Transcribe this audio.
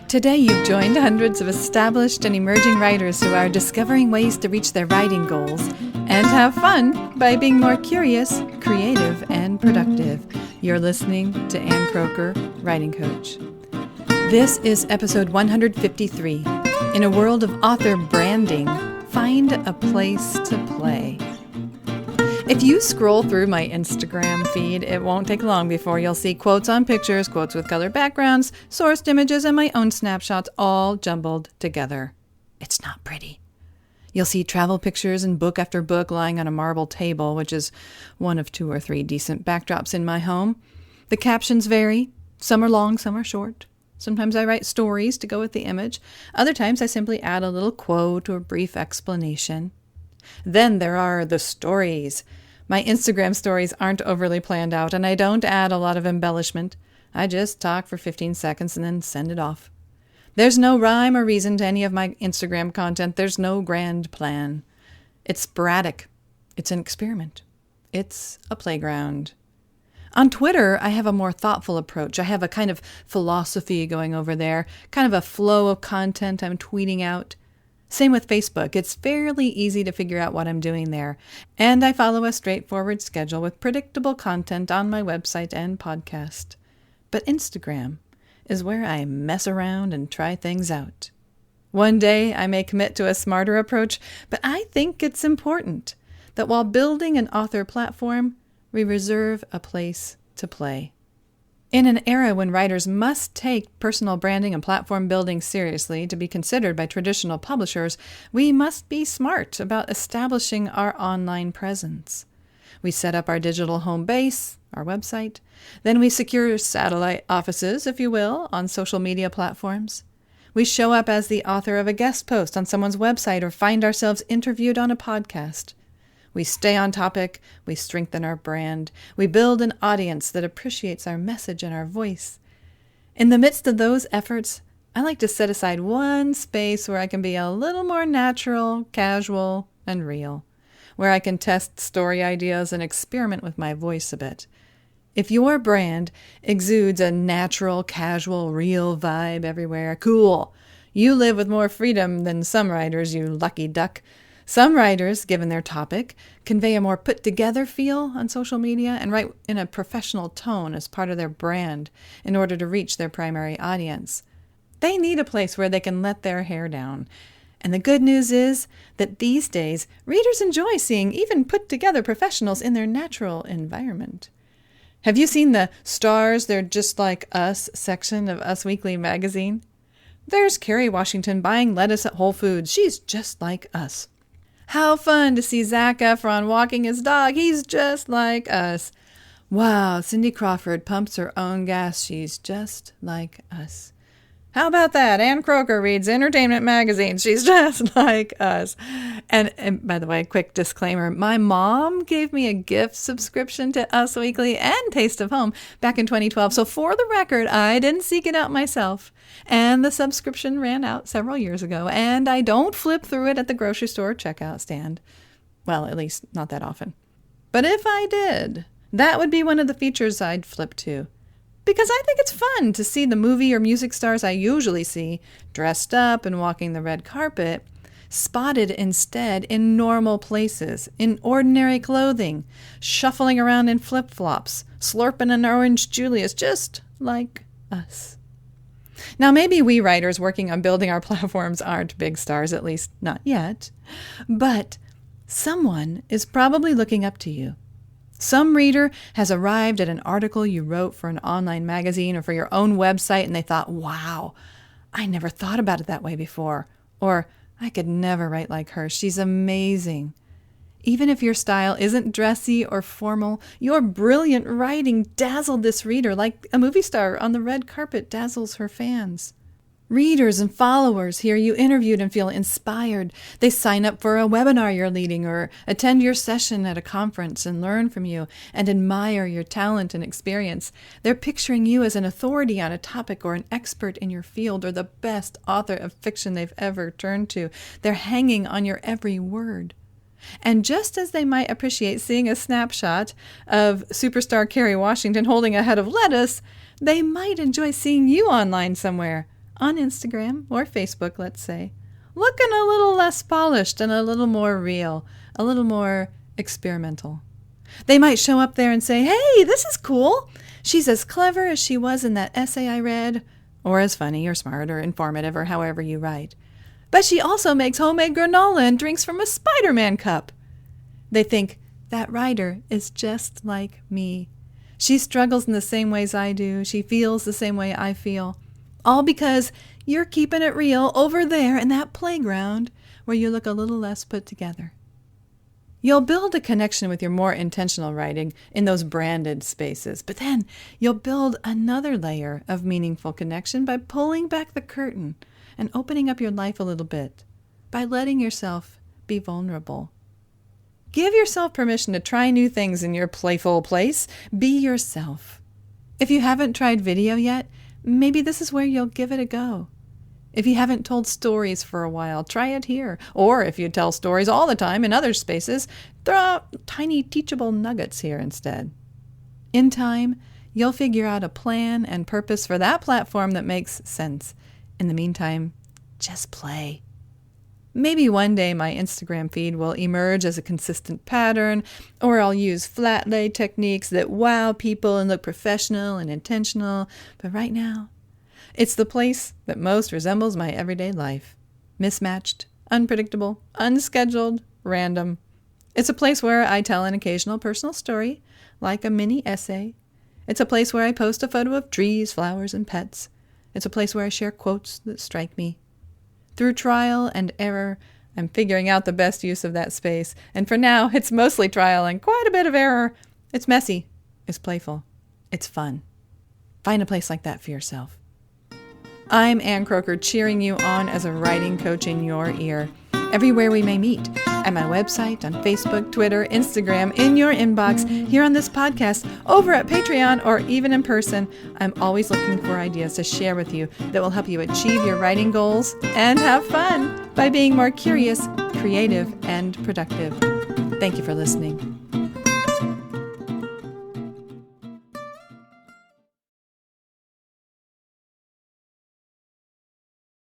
Today you've joined hundreds of established and emerging writers who are discovering ways to reach their writing goals and have fun by being more curious, creative, and productive. You're listening to Ann Croker, Writing Coach. This is episode 153. In a world of author branding, find a place to play. If you scroll through my Instagram feed, it won't take long before you'll see quotes on pictures, quotes with colored backgrounds, sourced images, and my own snapshots all jumbled together. It's not pretty. You'll see travel pictures and book after book lying on a marble table, which is one of 2 or 3 decent backdrops in my home. The captions vary. Some are long, some are short. Sometimes I write stories to go with the image. Other times I simply add a little quote or brief explanation. Then there are the stories. My Instagram stories aren't overly planned out, and I don't add a lot of embellishment. I just talk for 15 seconds and then send it off. There's no rhyme or reason to any of my Instagram content. There's no grand plan. It's sporadic. It's an experiment. It's a playground. On Twitter, I have a more thoughtful approach. I have a kind of philosophy going over there, kind of a flow of content I'm tweeting out. Same with Facebook. It's fairly easy to figure out what I'm doing there. And I follow a straightforward schedule with predictable content on my website and podcast. But Instagram is where I mess around and try things out. One day I may commit to a smarter approach, but I think it's important that while building an author platform, we reserve a place to play. In an era when writers must take personal branding and platform building seriously to be considered by traditional publishers, we must be smart about establishing our online presence. We set up our digital home base, our website. Then we secure satellite offices, if you will, on social media platforms. We show up as the author of a guest post on someone's website or find ourselves interviewed on a podcast. We stay on topic, we strengthen our brand, we build an audience that appreciates our message and our voice. In the midst of those efforts, I like to set aside one space where I can be a little more natural, casual, and real, where I can test story ideas and experiment with my voice a bit. If your brand exudes a natural, casual, real vibe everywhere, cool. You live with more freedom than some writers, you lucky duck. Some writers, given their topic, convey a more put-together feel on social media and write in a professional tone as part of their brand in order to reach their primary audience. They need a place where they can let their hair down. And the good news is that these days, readers enjoy seeing even put-together professionals in their natural environment. Have you seen the Stars, They're Just Like Us section of Us Weekly magazine? There's Kerry Washington buying lettuce at Whole Foods. She's just like us. How fun to see Zac Efron walking his dog. He's just like us. Wow, Cindy Crawford pumps her own gas. She's just like us. How about that? Ann Croker reads entertainment magazines. She's just like us. And by the way, quick disclaimer, my mom gave me a gift subscription to Us Weekly and Taste of Home back in 2012. So for the record, I didn't seek it out myself. And the subscription ran out several years ago. And I don't flip through it at the grocery store checkout stand. Well, at least not that often. But if I did, that would be one of the features I'd flip to. Because I think it's fun to see the movie or music stars I usually see dressed up and walking the red carpet, spotted instead in normal places, in ordinary clothing, shuffling around in flip-flops, slurping an orange Julius, just like us. Now, maybe we writers working on building our platforms aren't big stars, at least not yet, but someone is probably looking up to you. Some reader has arrived at an article you wrote for an online magazine or for your own website, and they thought, wow, I never thought about it that way before. Or, I could never write like her. She's amazing. Even if your style isn't dressy or formal, your brilliant writing dazzled this reader like a movie star on the red carpet dazzles her fans. Readers and followers hear you interviewed and feel inspired. They sign up for a webinar you're leading or attend your session at a conference and learn from you and admire your talent and experience. They're picturing you as an authority on a topic or an expert in your field or the best author of fiction they've ever turned to. They're hanging on your every word. And just as they might appreciate seeing a snapshot of superstar Kerry Washington holding a head of lettuce, they might enjoy seeing you online somewhere, on Instagram or Facebook, let's say, looking a little less polished and a little more real, a little more experimental. They might show up there and say, "Hey, this is cool. She's as clever as she was in that essay I read," or as funny or smart or informative or however you write. "But she also makes homemade granola and drinks from a Spider-Man cup." They think, that writer is just like me. She struggles in the same ways I do. She feels the same way I feel. All because you're keeping it real over there in that playground where you look a little less put together. You'll build a connection with your more intentional writing in those branded spaces, but then you'll build another layer of meaningful connection by pulling back the curtain and opening up your life a little bit, by letting yourself be vulnerable. Give yourself permission to try new things in your playful place. Be yourself. If you haven't tried video yet, maybe this is where you'll give it a go. If you haven't told stories for a while, try it here. Or if you tell stories all the time in other spaces, throw out tiny teachable nuggets here instead. In time, you'll figure out a plan and purpose for that platform that makes sense. In the meantime, just play. Maybe one day my Instagram feed will emerge as a consistent pattern, or I'll use flat lay techniques that wow people and look professional and intentional. But right now, it's the place that most resembles my everyday life. Mismatched, unpredictable, unscheduled, random. It's a place where I tell an occasional personal story, like a mini essay. It's a place where I post a photo of trees, flowers, and pets. It's a place where I share quotes that strike me. Through trial and error, I'm figuring out the best use of that space. And for now, it's mostly trial and quite a bit of error. It's messy. It's playful. It's fun. Find a place like that for yourself. I'm Ann Croker, cheering you on as a writing coach in your ear. Everywhere we may meet, at my website, on Facebook, Twitter, Instagram, in your inbox, here on this podcast, over at Patreon, or even in person, I'm always looking for ideas to share with you that will help you achieve your writing goals and have fun by being more curious, creative, and productive. Thank you for listening.